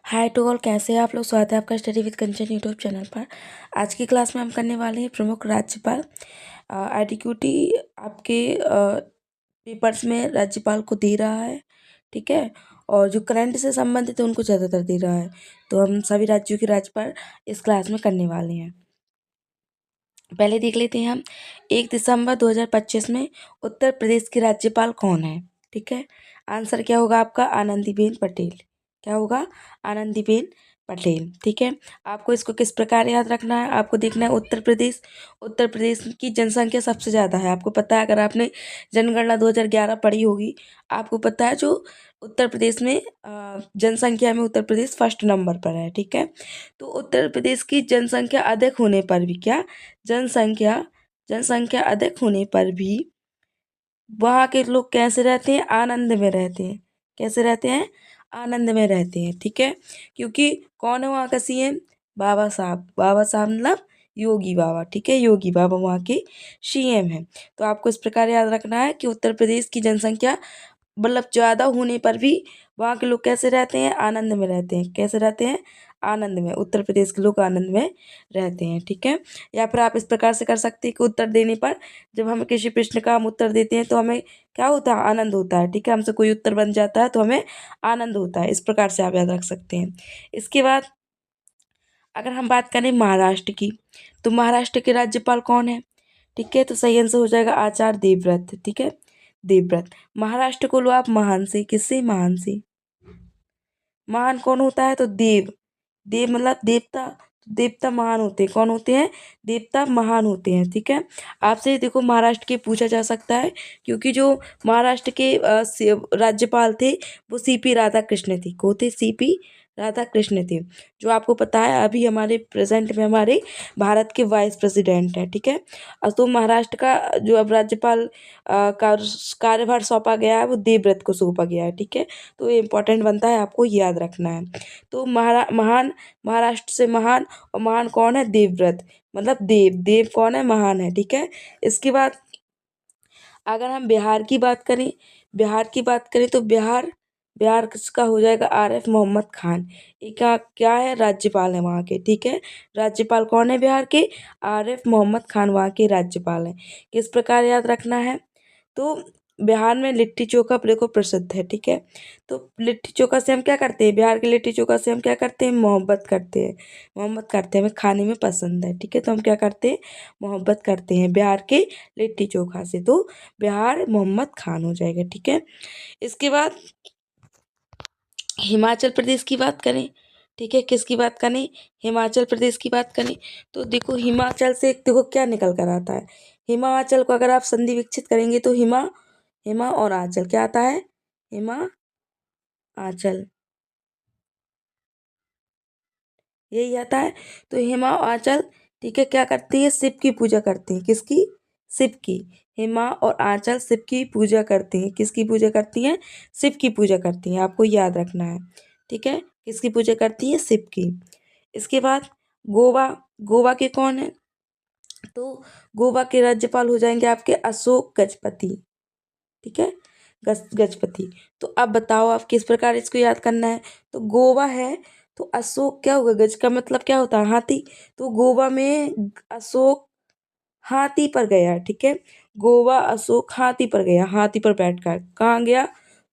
Hi to all, कैसे हैं आप लोग। स्वागत है आपका study with Kanchan YouTube channel पर। आज की क्लास में हम करने वाले हैं प्रमुख राज्यपाल। एडिक्यूटी आपके पेपर्स में राज्यपाल को दे रहा है, ठीक है। और जो करंट से संबंधित है उनको ज़्यादातर दे रहा है, तो हम सभी राज्यों के राज्यपाल इस क्लास में करने वाले हैं। पहले देख लेते हैं हम 1 दिसंबर 2025 में उत्तर प्रदेश के राज्यपाल कौन है, ठीक है। आंसर क्या होगा आपका? आनंदीबेन पटेल। क्या होगा? आनंदीबेन पटेल, ठीक है। आपको इसको किस प्रकार याद रखना है? आपको देखना है उत्तर प्रदेश की जनसंख्या सबसे ज़्यादा है। आपको पता है, अगर आपने जनगणना 2011 पढ़ी होगी, आपको पता है जो उत्तर प्रदेश में जनसंख्या में उत्तर प्रदेश फर्स्ट नंबर पर है, ठीक है। तो उत्तर प्रदेश की जनसंख्या अधिक होने पर भी क्या, जनसंख्या अधिक होने पर भी वहाँ के लोग कैसे रहते हैं? आनंद में रहते हैं। कैसे रहते हैं? आनंद में रहते हैं, ठीक है। क्योंकि कौन है वहाँ का सीएम? बाबा साहब। बाबा साहब मतलब योगी बाबा, ठीक है। योगी बाबा वहाँ के सीएम हैं। तो आपको इस प्रकार याद रखना है कि उत्तर प्रदेश की जनसंख्या मतलब ज़्यादा होने पर भी वहाँ के लोग कैसे रहते हैं? आनंद में रहते हैं। कैसे रहते हैं? आनंद में। उत्तर प्रदेश के लोग आनंद में रहते हैं, ठीक है। या फिर आप इस प्रकार से कर सकते हैं कि उत्तर देने पर जब हमें किसी प्रश्न का हम उत्तर देते हैं तो हमें क्या होता है? आनंद होता है, ठीक है। हमसे कोई उत्तर बन जाता है तो हमें आनंद होता है। इस प्रकार से आप याद रख सकते हैं। इसके बाद अगर हम बात करें महाराष्ट्र की, तो महाराष्ट्र के राज्यपाल कौन है? ठीक है, तो सही आंसर हो जाएगा आचार्य देवव्रत, ठीक है। देवव्रत। महाराष्ट्र को लो आप महान से। किससे? महान से। महान कौन होता है? तो देव। देव मतलब देवता। देवता महान होते हैं। कौन होते हैं? देवता महान होते हैं, ठीक है। आपसे देखो महाराष्ट्र के पूछा जा सकता है, क्योंकि जो महाराष्ट्र के राज्यपाल थे वो सीपी राधाकृष्ण थे। को थे? सीपी राधाकृष्ण थे, जो आपको पता है अभी हमारे प्रेजेंट में हमारे भारत के वाइस प्रेसिडेंट है, ठीक है। तो महाराष्ट्र का जो अब राज्यपाल कार्यभार सौंपा गया है वो देवव्रत को सौंपा गया है, ठीक है। तो ये इंपॉर्टेंट बनता है, आपको याद रखना है। तो महान, महाराष्ट्र से महान, और महान कौन है? देवव्रत। मतलब देव। देव कौन है? महान है, ठीक है। इसके बाद अगर हम बिहार की बात करें तो बिहार बिहार का हो जाएगा आरिफ मोहम्मद खान। ये क्या है? राज्यपाल है वहाँ के, ठीक है। राज्यपाल कौन है बिहार के? आरिफ मोहम्मद खान वहाँ के राज्यपाल हैं। किस प्रकार याद रखना है? तो बिहार में लिट्टी चोखा देखो प्रसिद्ध है, ठीक है। तो लिट्टी चोखा से हम क्या करते हैं? बिहार के लिट्टी चोखा से हम क्या करते हैं? मोहब्बत करते हैं। मोहब्बत करते हैं, हमें खाने में पसंद है, ठीक है। तो हम क्या करते हैं? मोहब्बत करते हैं बिहार के लिट्टी चोखा से। तो बिहार मोहम्मद खान हो जाएगा, ठीक है। इसके बाद हिमाचल प्रदेश की बात करें, ठीक है। किसकी बात करें? हिमाचल प्रदेश की बात करें तो देखो हिमाचल से देखो क्या निकल कर आता है। हिमाचल को अगर आप संधि विकसित करेंगे तो हिमा और आंचल क्या आता है? हिमा आंचल, यही आता है। तो हिमा और आंचल, ठीक है, क्या करती है? शिव की पूजा करती हैं। किसकी? शिव की। हिमा और आंचल शिव की पूजा करती हैं। किसकी पूजा करती हैं? शिव की पूजा करती हैं। आपको याद रखना है, ठीक है। किसकी पूजा करती है? शिव की। इसके बाद गोवा। गोवा के कौन है? तो गोवा के राज्यपाल हो जाएंगे आपके अशोक गजपति, ठीक है। गजपति। तो अब बताओ आप किस प्रकार इसको याद करना है। तो गोवा है तो अशोक क्या होगा? गज का मतलब क्या होता है? हाथी। तो गोवा में अशोक हाथी पर गया, ठीक है। गोवा अशोक हाथी पर गया, हाथी पर बैठकर कहाँ गया?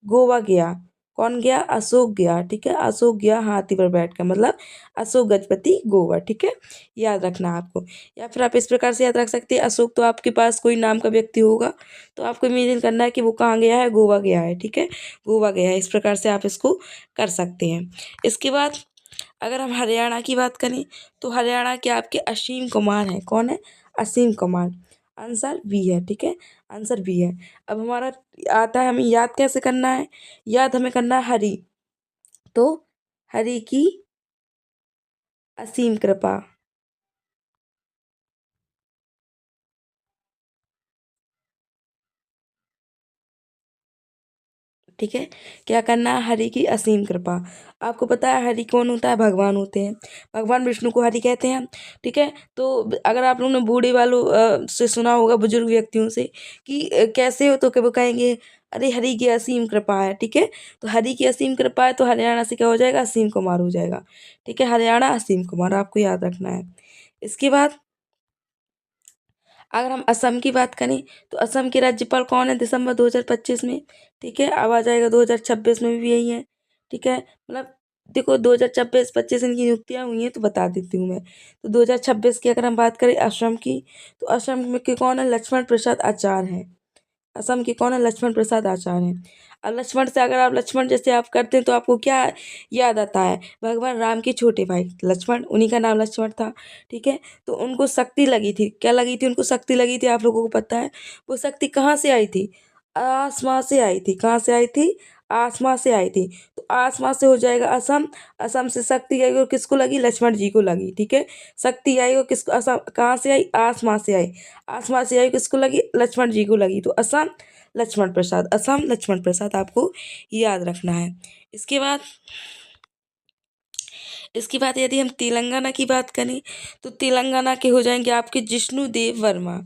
गोवा गया। कौन गया? अशोक गया, ठीक है। अशोक गया हाथी पर बैठकर, मतलब अशोक गजपति गोवा, ठीक है। याद रखना आपको। या फिर आप इस प्रकार से याद रख सकते हैं, अशोक तो आपके पास कोई नाम का व्यक्ति होगा, तो आपको इमेजिन करना है कि वो कहाँ गया है? गोवा गया है, ठीक है। गोवा गया है। इस प्रकार से आप इसको कर सकते हैं। इसके बाद अगर हम हरियाणा की बात करें तो हरियाणा के आपके असीम कुमार हैं। कौन है? असीम कुमार। आंसर बी है, ठीक है। आंसर बी है। अब हमारा आता है, हमें याद कैसे करना है? याद हमें करना है हरि। तो हरि की असीम कृपा, ठीक है। क्या करना है? हरि की असीम कृपा। आपको पता है हरि कौन होता है? भगवान होते हैं। भगवान विष्णु को हरि कहते हैं, ठीक है। तो अगर आप लोगों ने बूढ़े वालों से सुना होगा, बुजुर्ग व्यक्तियों से कि कैसे हो, तो क्या वो कहेंगे अरे हरि की असीम कृपा है, ठीक है। तो हरि की असीम कृपा है तो हरियाणा से क्या हो जाएगा, असीम कुमार हो जाएगा, ठीक है। हरियाणा असीम कुमार आपको याद रखना है। इसके बाद अगर हम असम की बात करें तो असम के राज्यपाल कौन है दिसंबर 2025 में, ठीक है। अब आ जाएगा 2026 में भी यही है, ठीक है। मतलब देखो 2026-25 इनकी नियुक्तियां हुई हैं तो बता देती हूँ मैं। तो 2026 की अगर हम बात करें असम की, तो असम में के कौन है, लक्ष्मण प्रसाद आचार्य है। असम के कौन है, लक्ष्मण प्रसाद आचार्य हैं। और लक्ष्मण से अगर आप लक्ष्मण जैसे आप करते हैं तो आपको क्या याद आता है, भगवान राम के छोटे भाई लक्ष्मण, उन्हीं का नाम लक्ष्मण था, ठीक है। तो उनको शक्ति लगी थी, क्या लगी थी, उनको शक्ति लगी थी, आप लोगों को पता है। वो शक्ति कहाँ से आई थी, आसमां से आई थी। कहाँ से आई थी, आसमां से आई थी। तो आसमां से हो जाएगा असम, असम से शक्ति आई और किसको लगी, लक्ष्मण जी को लगी, ठीक है। शक्ति आई और किसको, असम कहाँ से आई, आसमां से आई, आसमां से आई किसको लगी, लक्ष्मण जी को लगी। तो असम लक्ष्मण प्रसाद, असम लक्ष्मण प्रसाद आपको याद रखना है। इसके बाद यदि हम तेलंगाना की बात करें तो तेलंगाना के हो जाएंगे आपके जिष्णुदेव वर्मा,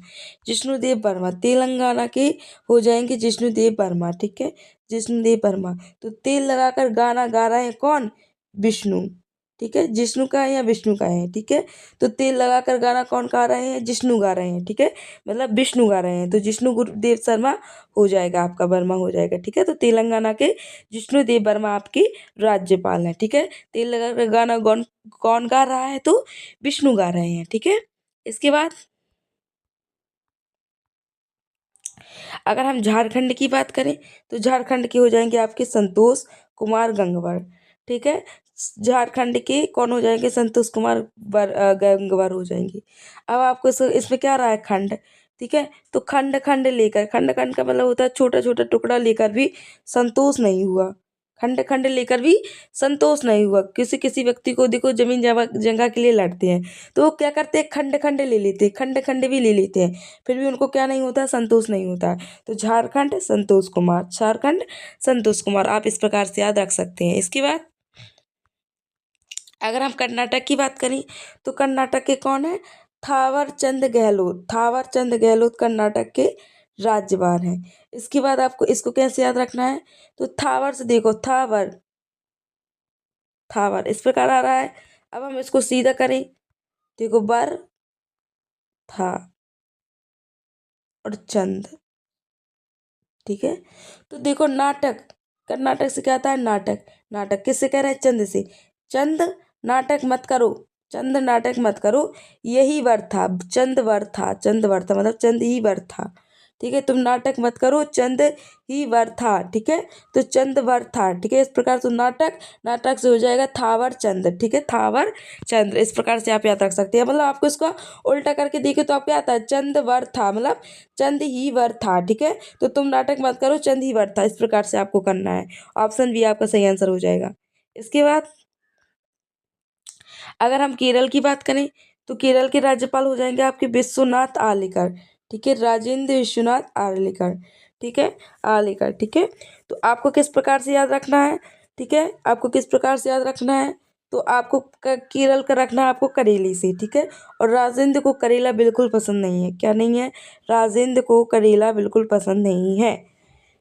जिष्णुदेव वर्मा तेलंगाना के हो जाएंगे जिष्णुदेव वर्मा, ठीक है। जिष्णुदेव वर्मा। तो तेल लगाकर गाना गा रहे हैं कौन, विष्णु, ठीक है। जिष्णु का है या विष्णु का है, ठीक है। तो तेल लगाकर गाना कौन गा रहे हैं, जिष्णु गा रहे हैं, ठीक है। मतलब विष्णु गा रहे हैं, तो जिष्णु गुरुदेव शर्मा हो जाएगा आपका, वर्मा हो जाएगा, ठीक है। तो तेलंगाना के जिष्णुदेव वर्मा आपके राज्यपाल हैं, ठीक है। तेल लगाकर गाना कौन कौन गा रहा है, तो विष्णु गा रहे हैं, ठीक है। इसके बाद अगर हम झारखंड की बात करें तो झारखंड के हो जाएंगे आपके संतोष कुमार गंगवार, ठीक है। झारखंड के कौन हो जाएंगे, संतोष कुमार गंगवार हो जाएंगे। अब आपको इसमें क्या रहा है, खंड, ठीक है। तो खंड खंड लेकर, खंड खंड का मतलब होता है छोटा छोटा टुकड़ा लेकर भी संतोष नहीं हुआ, खंड खंड लेकर भी संतोष नहीं हुआ। किसी किसी व्यक्ति को देखो जमीन जगह के लिए लड़ते हैं तो वो क्या करते हैं, खंड खंड ले लेते हैं, खंड खंड भी ले लेते हैं, फिर भी उनको क्या नहीं होता, संतोष नहीं होता। तो झारखंड संतोष कुमार, झारखंड संतोष कुमार आप इस प्रकार से याद रख सकते हैं। इसके बाद अगर हम कर्नाटक की बात करें तो कर्नाटक के कौन है, थावर चंद गहलोत, थावर चंद गहलोत कर्नाटक के राज्यपाल हैं। इसके बाद आपको इसको कैसे याद रखना है, तो थावर से देखो, थावर, थावर इस प्रकार आ रहा है। अब हम इसको सीधा करें, देखो बर था और चंद, ठीक है। तो देखो नाटक, कर्नाटक से क्या आता है, नाटक, नाटक किससे कह रहे हैं, चंद से। चंद नाटक मत करो, चंद नाटक मत करो, यही वर्ड था, चंद वर्ड था, चंद वर्ड था मतलब चंद ही वर्ड था, ठीक है। तुम नाटक मत करो, चंद ही वर्ड था, ठीक है। तो चंद वर्ड था, ठीक है। इस प्रकार से नाटक, नाटक से हो जाएगा थावर चंद, ठीक है, थावर चंद्र, इस प्रकार से आप याद रख सकते हैं। मतलब आपको इसको उल्टा करके देखे तो आपको आता है, चंद वर्ड था मतलब चंद ही वर्ड था, ठीक है। तो तुम नाटक मत करो, चंद ही वर्ड था, इस प्रकार से आपको करना है। ऑप्शन बी आपका सही आंसर हो जाएगा। इसके बाद अगर हम केरल की बात करें तो केरल के राज्यपाल हो जाएंगे आपके विश्वनाथ आलेकर, ठीक है, राजेंद्र विश्वनाथ आलेकर, ठीक है, आलेकर, ठीक है। तो आपको किस प्रकार से याद रखना है, ठीक है, आपको किस प्रकार से याद रखना है, तो आपको केरल का रखना है आपको करेली से, ठीक है। और राजेंद्र को करेला बिल्कुल पसंद नहीं है, क्या नहीं है, राजेंद्र को करेला बिल्कुल पसंद नहीं है,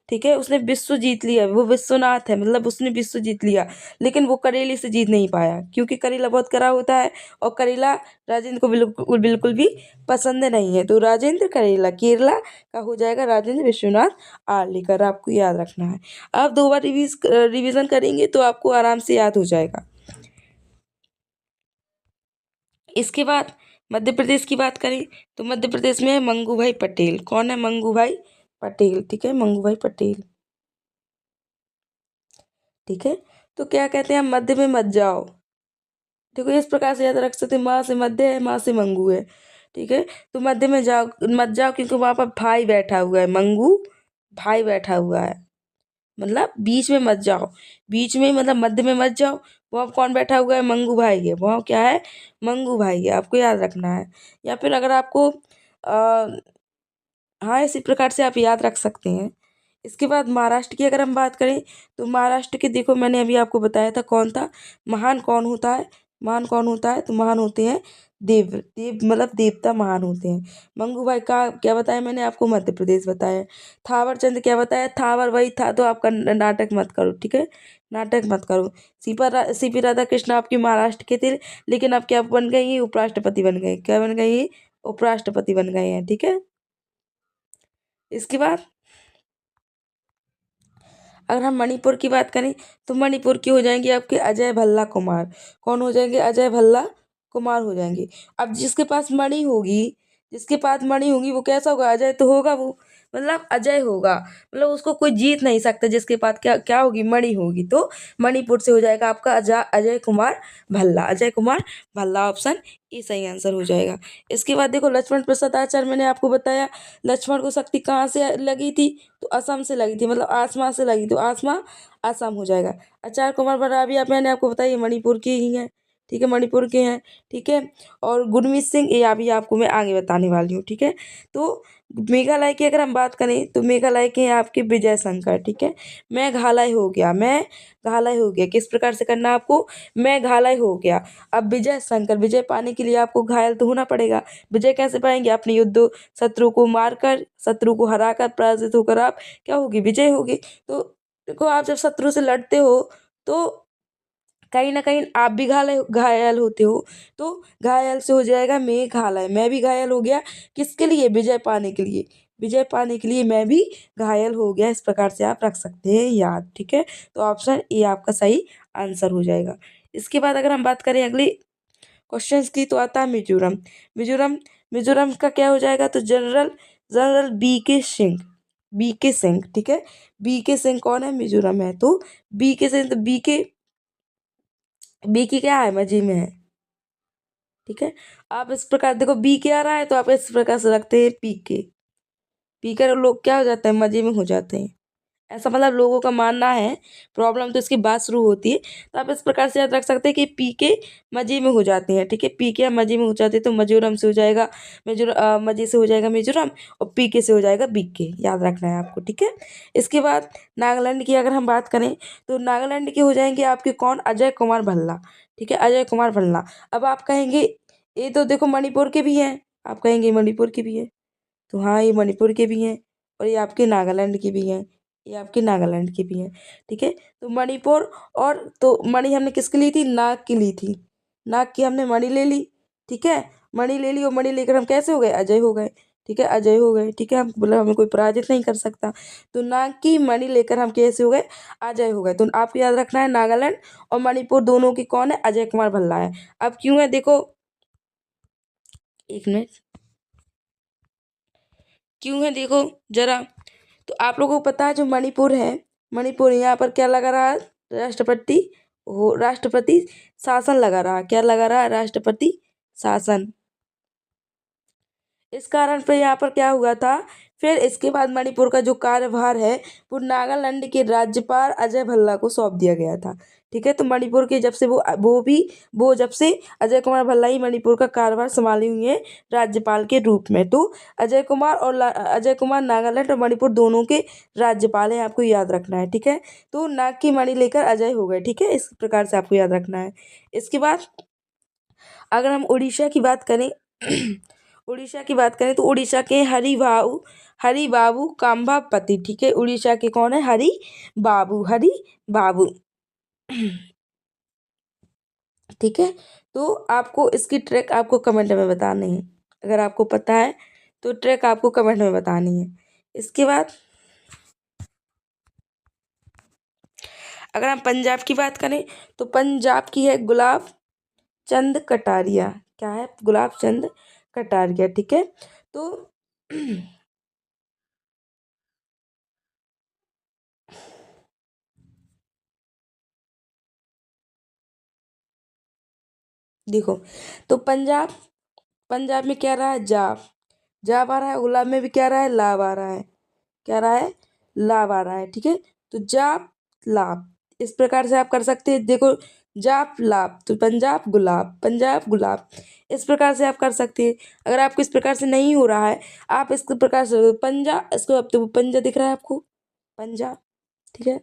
ठीक है। उसने विश्व जीत लिया, वो विश्वनाथ है मतलब उसने विश्व जीत लिया, लेकिन वो करेले से जीत नहीं पाया क्योंकि करेला बहुत कड़ा होता है और करेला राजेंद्र को बिल्कुल बिल्कुल भी पसंद नहीं है। तो राजेंद्र करेला केरला का हो जाएगा राजेंद्र विश्वनाथ आर्लेकर, आपको याद रखना है। आप दो बार रिवीजन करेंगे तो आपको आराम से याद हो जाएगा। इसके बाद मध्य प्रदेश की बात करें तो मध्य प्रदेश में है मंगू भाई पटेल, कौन है, मंगू भाई पटेल, ठीक है, मंगू भाई पटेल, ठीक है। तो क्या कहते हैं, मध्य में मत जाओ, देखो इस प्रकार से याद रख सकते हैं, माँ से मध्य है, माँ से मंगू है, ठीक है। तो मध्य में जाओ मत जाओ क्योंकि वहाँ पर भाई बैठा हुआ है, मंगू भाई बैठा हुआ है, मतलब बीच में मत जाओ, बीच में मतलब मध्य में मत जाओ। वहाँ कौन बैठा हुआ है, मंगू भाई है, वहाँ क्या है, मंगू भाई है, आपको याद रखना है। या फिर अगर आपको आ, हाँ इसी प्रकार से आप याद रख सकते हैं। इसके बाद महाराष्ट्र की अगर हम बात करें तो महाराष्ट्र के देखो मैंने अभी आपको बताया था कौन था, महान कौन होता है, महान कौन होता है, तो महान होते हैं देव देव मतलब देवता महान होते हैं। मंगूभाई का क्या बताया मैंने आपको, मध्य प्रदेश बताया। थावर चंद क्या बताया, थावर वही था, तो आपका नाटक मत करो, ठीक है, नाटक मत करो। सीपी राधा कृष्ण आपकी महाराष्ट्र के थे, लेकिन अब क्या बन गई हैं, उपराष्ट्रपति बन गए, क्या बन गई हैं, उपराष्ट्रपति बन गए हैं, ठीक है। इसके बाद अगर हम मणिपुर की बात करें, तो मणिपुर की हो जाएंगे आपके अजय भल्ला कुमार। कौन हो जाएंगे, अजय भल्ला कुमार हो जाएंगे। अब जिसके पास मणि होगी, जिसके पास मणि होगी वो कैसा होगा, अजय तो होगा वो, मतलब अजय होगा, मतलब उसको कोई जीत नहीं सकता, जिसके पास क्या क्या होगी, मणि होगी। तो मणिपुर से हो जाएगा आपका अजय अजय कुमार भल्ला, अजय कुमार भल्ला, ऑप्शन ए सही आंसर हो जाएगा। इसके बाद देखो लक्ष्मण प्रसाद आचार्य, मैंने आपको बताया लक्ष्मण को शक्ति कहाँ से लगी थी, तो असम से लगी थी, मतलब आसमां से लगी, तो आसमां असम हो जाएगा। आचार्य कुमार बराबिया मैंने आपको बताया ये मणिपुर के ही हैं, ठीक है, मणिपुर के हैं, ठीक है। और गुरमीत सिंह ये अभी आपको मैं आगे बताने वाली हूँ, ठीक है। तो मेघालय की अगर हम बात करें, तो मेघालय के हैं आपके विजय शंकर, ठीक है। मैं घायल हो गया, मैं घायल हो गया, किस प्रकार से करना है आपको, मैं घायल हो गया। अब विजय शंकर, विजय पाने के लिए आपको घायल तो होना पड़ेगा। विजय कैसे पाएंगे, अपने युद्ध शत्रु को मारकर, शत्रु को हराकर, पराजित होकर आप क्या होगी, विजय होगी। तो देखो आप जब शत्रु से लड़ते हो, तो कहीं ना कहीं आप भी घायल घायल होते हो। तो घायल से हो जाएगा मैं घायल, मैं भी घायल हो गया, किसके लिए, विजय पाने के लिए, विजय पाने के लिए मैं भी घायल हो गया, इस प्रकार से आप रख सकते हैं याद, ठीक है। तो ऑप्शन ए आपका सही आंसर हो जाएगा। इसके बाद अगर हम बात करें अगली क्वेश्चंस की, तो आता है मिजोरम। मिजोरम, मिजोरम का क्या हो जाएगा, तो जनरल जनरल बी के सिंह, बी के सिंह, ठीक है। बी के सिंह कौन है, मिजोरम है, तो बी के सिंह, तो बी की क्या है, मजी में है, ठीक है। आप इस प्रकार देखो बी के आ रहा है, तो आप इस प्रकार से रखते हैं पी के, पी कर लोग क्या हो जाते हैं, मजे में हो जाते हैं, ऐसा मतलब लोगों का मानना है। प्रॉब्लम तो इसकी बात शुरू होती है, तो आप इस प्रकार से याद रख सकते हैं कि पी के मजे में हो जाते हैं, ठीक है। पी के मजे में हो जाते हैं, तो मिजोरम से हो जाएगा मजे से हो जाएगा मिजोरम, और पी के से हो जाएगा बी के, याद रखना है आपको, ठीक है। इसके बाद नागालैंड की अगर हम बात करें, तो नागालैंड के हो जाएंगे आपके कौन, अजय कुमार भल्ला, ठीक है, अजय कुमार भल्ला। अब आप कहेंगे ये तो देखो मणिपुर के भी हैं, आप कहेंगे मणिपुर के भी है, तो हाँ ये मणिपुर के भी हैं, और ये आपके नागालैंड के भी हैं, ये आपके नागालैंड की भी है, ठीक है। तो मणिपुर, और तो मणि हमने किसकी ली थी, नाग की ली थी, नाग की हमने मणि ले ली, ठीक है। मणि ले ली, और मणि लेकर हम कैसे हो गए, अजय हो गए, ठीक है, अजय हो गए, ठीक है। हम बोला हमें कोई पराजित नहीं कर सकता, तो नाग की मणि लेकर हम कैसे हो गए, अजय हो गए। तो आपको याद रखना है नागालैंड और मणिपुर दोनों की कौन है, अजय कुमार भल्ला है। अब क्यों है देखो, एक मिनट, क्यों है देखो जरा। तो आप लोगों को पता है जो मणिपुर है, मणिपुर यहाँ पर क्या लगा रहा है, राष्ट्रपति, हो राष्ट्रपति शासन लगा रहा, क्या लगा रहा है, राष्ट्रपति शासन। इस कारण पे यहाँ पर क्या हुआ था, फिर इसके बाद मणिपुर का जो कार्यभार है वो नागालैंड के राज्यपाल अजय भल्ला को सौंप दिया गया था, ठीक है। तो मणिपुर के जब से वो जब से अजय कुमार भल्ला ही मणिपुर का कार्यभार संभाले हुए हैं राज्यपाल के रूप में। तो अजय कुमार नागालैंड और मणिपुर दोनों के राज्यपाल हैं, आपको याद रखना है, ठीक है। तो नाग की मणि लेकर अजय हो गए, ठीक है, इस प्रकार से आपको याद रखना है। इसके बाद अगर हम उड़ीसा की बात करें उड़ीसा की बात करें, तो उड़ीसा के हरि बाबू काम्बापति, ठीक है, उड़ीसा के कौन है, हरि बाबू ठीक है। तो आपको इसकी ट्रैक आपको कमेंट में बतानी है, अगर आपको पता है तो ट्रैक आपको कमेंट में बतानी है। इसके बाद अगर हम पंजाब की बात करें, तो पंजाब की है गुलाब चंद कटारिया, क्या है, गुलाब चंद कटारिया, ठीक है। तो देखो, तो पंजाब में क्या रहा है, जाप, जाप आ रहा है, गुलाब में भी क्या रहा है, लाभ आ रहा है, क्या रहा है, लाभ आ रहा है, ठीक है। तो जाप लाभ, इस प्रकार से आप कर सकते हैं, देखो जाप लाभ, तो पंजाब गुलाब, पंजाब गुलाब, इस प्रकार से आप कर सकते हैं। अगर आपको इस प्रकार से नहीं हो रहा है, आप इस प्रकार से पंजा, इसको अब तो पंजा दिख रहा है आपको, पंजा, ठीक है,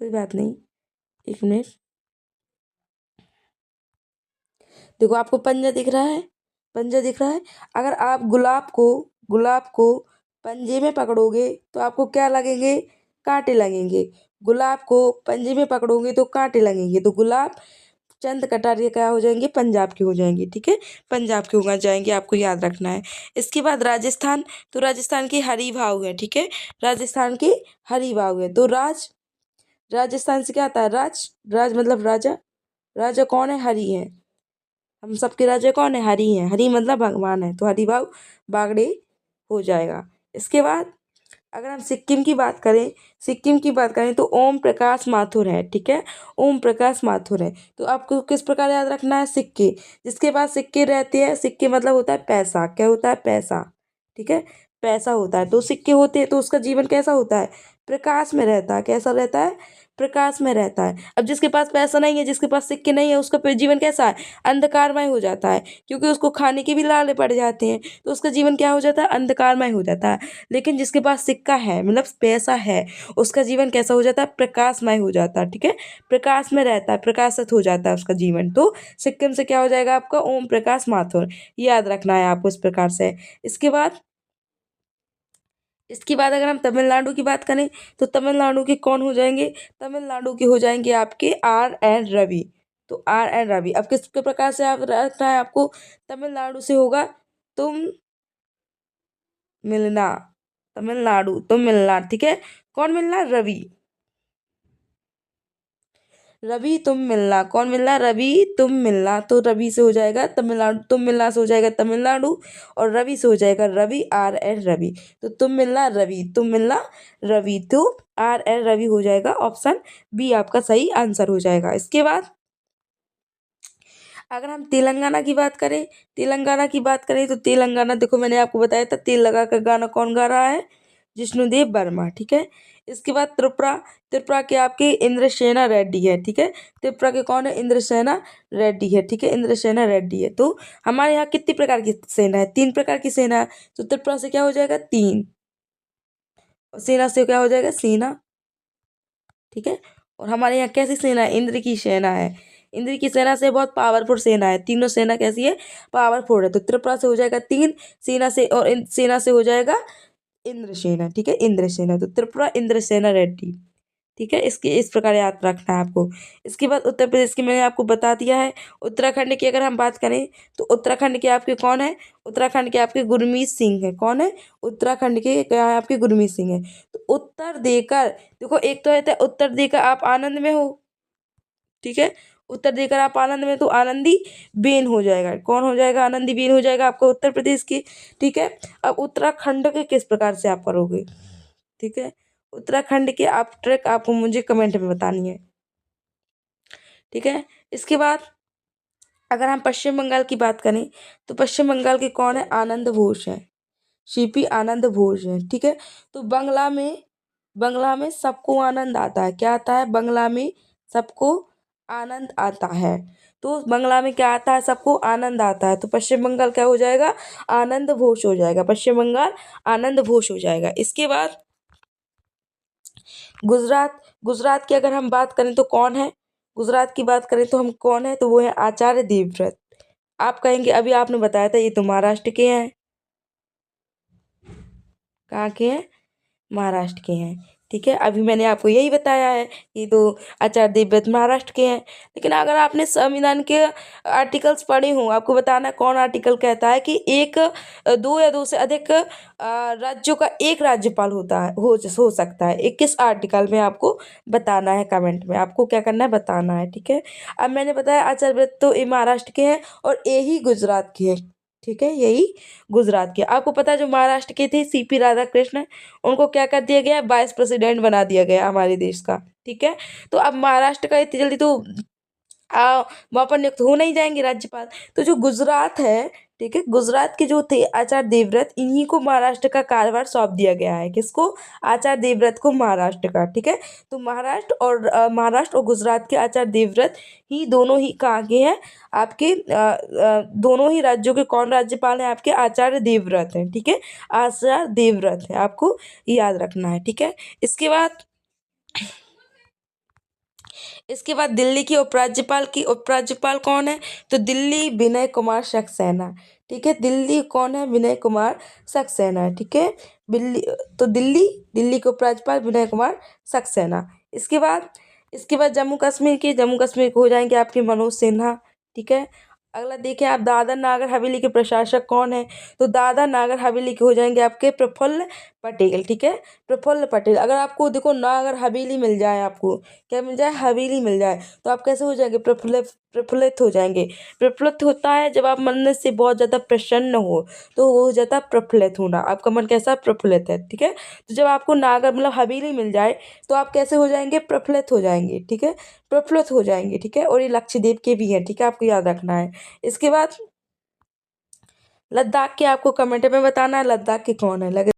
कोई बात नहीं, एक मिनट, देखो आपको पंजा दिख रहा है, पंजा दिख रहा है। अगर आप गुलाब को पंजे में पकड़ोगे तो आपको क्या लगेंगे, कांटे लगेंगे। गुलाब को पंजे में पकड़ोगे तो कांटे लगेंगे, तो गुलाब चंद कटारिया क्या हो जाएंगे, पंजाब के हो जाएंगे। ठीक है, पंजाब के हो जाएंगे, आपको याद रखना है। इसके बाद राजस्थान, तो राजस्थान की हरी भाव है। ठीक है, राजस्थान की हरी भाव है, तो राजस्थान से क्या आता है, राज मतलब राजा। राजा कौन है, हरि है। हम सबके राजा कौन है, हरि है। हरि मतलब भगवान है, तो हरि भाव बागड़े हो जाएगा। इसके बाद अगर हम सिक्किम की बात करें तो ओम प्रकाश माथुर है। ठीक है, ओम प्रकाश माथुर है। तो आपको किस प्रकार याद रखना है, सिक्के, जिसके पास सिक्के रहते हैं, सिक्के मतलब होता है पैसा। क्या होता है, पैसा। ठीक है, पैसा होता है, तो सिक्के होते हैं तो उसका जीवन कैसा होता है, प्रकाश में रहता है। कैसा रहता है, प्रकाश में रहता है। अब जिसके पास पैसा नहीं है, जिसके पास सिक्के नहीं है, उसका जीवन कैसा है, अंधकारमय हो जाता है, क्योंकि उसको खाने के भी लाले पड़ जाते हैं, तो उसका जीवन क्या हो जाता है, अंधकारमय हो जाता है। लेकिन जिसके पास सिक्का है, मतलब पैसा है, उसका जीवन कैसा हो जाता है, प्रकाशमय हो जाता है। ठीक है, प्रकाश में रहता है, प्रकाशित हो जाता है उसका जीवन। तो सिक्किम से क्या हो जाएगा आपका, ओम प्रकाश माथुर। याद रखना है आपको इस प्रकार से। इसके बाद इसके बाद अगर हम तमिलनाडु की बात करें तो तमिलनाडु के कौन हो जाएंगे, तमिलनाडु के हो जाएंगे आपके आर एन रवि। तो आर एन रवि, अब किस के प्रकार से आप रखना है आपको, तमिलनाडु से होगा तुम मिलना, तमिलनाडु तुम मिलना। ठीक है, कौन मिलना, रवि। रवि तुम मिलना, कौन मिलना, रवि तुम मिलना। तो रवि से हो जाएगा तमिलनाडु, तुम मिलना से हो जाएगा तमिलनाडु, और रवि से हो जाएगा रवि, आर एन रवि। तो तुम मिलना रवि, तुम मिलना रवि, तो आर एन रवि हो जाएगा। ऑप्शन बी आपका सही आंसर हो जाएगा। इसके बाद अगर हम तेलंगाना की बात करें तो तेलंगाना, देखो मैंने आपको बताया था तेल लगा कर गाना कौन गा रहा है, जिष्णुदेव वर्मा। ठीक है, इसके बाद त्रिपुरा, त्रिपुरा के आपके इंद्रसेना रेड्डी है। ठीक है, त्रिपुरा के कौन है, इंद्रसेना रेड्डी है। ठीक है, इंद्रसेना रेड्डी है। तो हमारे यहाँ कितनी प्रकार की सेना है, 3 प्रकार की सेना है। तो त्रिपुरा से क्या हो जाएगा, 3, और सेना से क्या हो जाएगा, सेना। ठीक है, और हमारे यहाँ कैसी सेना है, इंद्र की सेना है। इंद्र की सेना से बहुत पावरफुल सेना है, तीनों सेना कैसी है, पावरफुल है। तो त्रिपुरा से हो जाएगा 3, सेना से, और सेना से हो जाएगा इंद्र सेना। ठीक है, इंद्र सेना, तो त्रिपुरा इंद्र सेना रेड्डी। ठीक है, इसके इस प्रकार याद रखना है आपको। इसके बाद उत्तर प्रदेश की मैंने आपको बता दिया है। उत्तराखंड की अगर हम बात करें तो उत्तराखंड के आपके कौन है, उत्तराखंड के आपके गुरमीत सिंह है। कौन है, उत्तराखंड के क्या है, आपके गुरमीत सिंह है। तो उत्तर देकर, देखो एक तो है उत्तर देकर आप आनंद में हो। ठीक है, उत्तर देकर आप आनंद में, तो आनंदी बेन हो जाएगा। कौन हो जाएगा, आनंदी बेन हो जाएगा आपका उत्तर प्रदेश की। ठीक है, अब उत्तराखंड के किस प्रकार से आप करोगे। ठीक है, उत्तराखंड के आप ट्रैक आपको मुझे कमेंट में बतानी है। ठीक है, इसके बाद अगर हम पश्चिम बंगाल की बात करें तो पश्चिम बंगाल के कौन है, आनंद घोष है, सीपी आनंद घोष है। ठीक है, तो बंगला में सबको आनंद आता है। क्या आता है, बंगला में सबको आनंद आता है। तो बंगला में क्या आता है, सबको आनंद आता है। तो पश्चिम बंगाल क्या हो जाएगा, आनंद घोष हो जाएगा। पश्चिम बंगाल आनंद घोष हो जाएगा। इसके बाद गुजरात, गुजरात की अगर हम बात करें तो कौन है, गुजरात की बात करें तो हम कौन है, तो वो है आचार्य देवव्रत। आप कहेंगे अभी आपने बताया था ये तो महाराष्ट्र के हैं, कहाँ के हैं, महाराष्ट्र के हैं। ठीक है, अभी मैंने आपको यही बताया है कि तो आचार्य देवव्रत महाराष्ट्र के हैं। लेकिन अगर आपने संविधान के आर्टिकल्स पढ़े हों, आपको बताना कौन आर्टिकल कहता है कि दो या दो से अधिक राज्यों का एक राज्यपाल होता है, हो सकता है। 21 आर्टिकल में आपको बताना है, कमेंट में आपको क्या करना है, बताना है। ठीक है, अब मैंने बताया आचार्य देवव्रत तो ये महाराष्ट्र के हैं और यही गुजरात के हैं। ठीक है, यही गुजरात के। आपको पता है जो महाराष्ट्र के थे सीपी राधाकृष्णन, उनको क्या कर दिया गया, वाइस प्रेसिडेंट बना दिया गया हमारे देश का। ठीक है, तो अब महाराष्ट्र का इतनी जल्दी तो वहाँ पर नियुक्त हो नहीं जाएंगे राज्यपाल। तो जो गुजरात है, ठीक है, गुजरात के जो थे आचार्य देवव्रत, इन्हीं को महाराष्ट्र का कार्यभार सौंप दिया गया है। किसको, आचार्य देवव्रत को, महाराष्ट्र का। ठीक है, तो महाराष्ट्र और गुजरात के आचार्य देवव्रत ही दोनों ही कहाँ के हैं, आपके दोनों ही राज्यों के कौन राज्यपाल हैं, आपके आचार्य देवव्रत हैं। ठीक है, आचार्य देवव्रत है, आपको याद रखना है। ठीक है, इसके बाद इसके बाद दिल्ली की उपराज्यपाल कौन है? तो दिल्ली विनय कुमार सक्सेना। ठीक है, दिल्ली कौन है? विनय कुमार सक्सेना। ठीक है, दिल्ली, तो दिल्ली के उपराज्यपाल विनय कुमार सक्सेना। इसके बाद जम्मू कश्मीर के हो जाएंगे आपके मनोज सिन्हा। ठीक है, अगला देखिए आप, दादर नागर हवेली के प्रशासक कौन है? तो दादर नागर हवेली के हो जाएंगे आपके प्रफुल्ल पटेल। ठीक है, प्रफुल्ल पटेल। अगर आपको देखो नागर हवेली मिल जाए, आपको क्या मिल जाए? हवेली मिल जाए, तो आप कैसे हो जाएंगे? प्रफुल्लित हो जाएंगे। प्रफुल्लित होता है जब आप मन से बहुत ज़्यादा प्रसन्न हो, तो वो हो जाता है प्रफुल्लित होना। आपका मन कैसा? प्रफुल्लित है। ठीक है, तो जब आपको नागर मतलब हवेली मिल जाए, तो आप कैसे हो जाएंगे? प्रफुल्लित हो जाएंगे। ठीक है, प्रफुल्लित हो जाएंगे। ठीक है, और ये लक्षद्वीप के भी हैं। ठीक है, आपको याद रखना है। इसके बाद लद्दाख के आपको कमेंट में बताना है, लद्दाख के कौन है?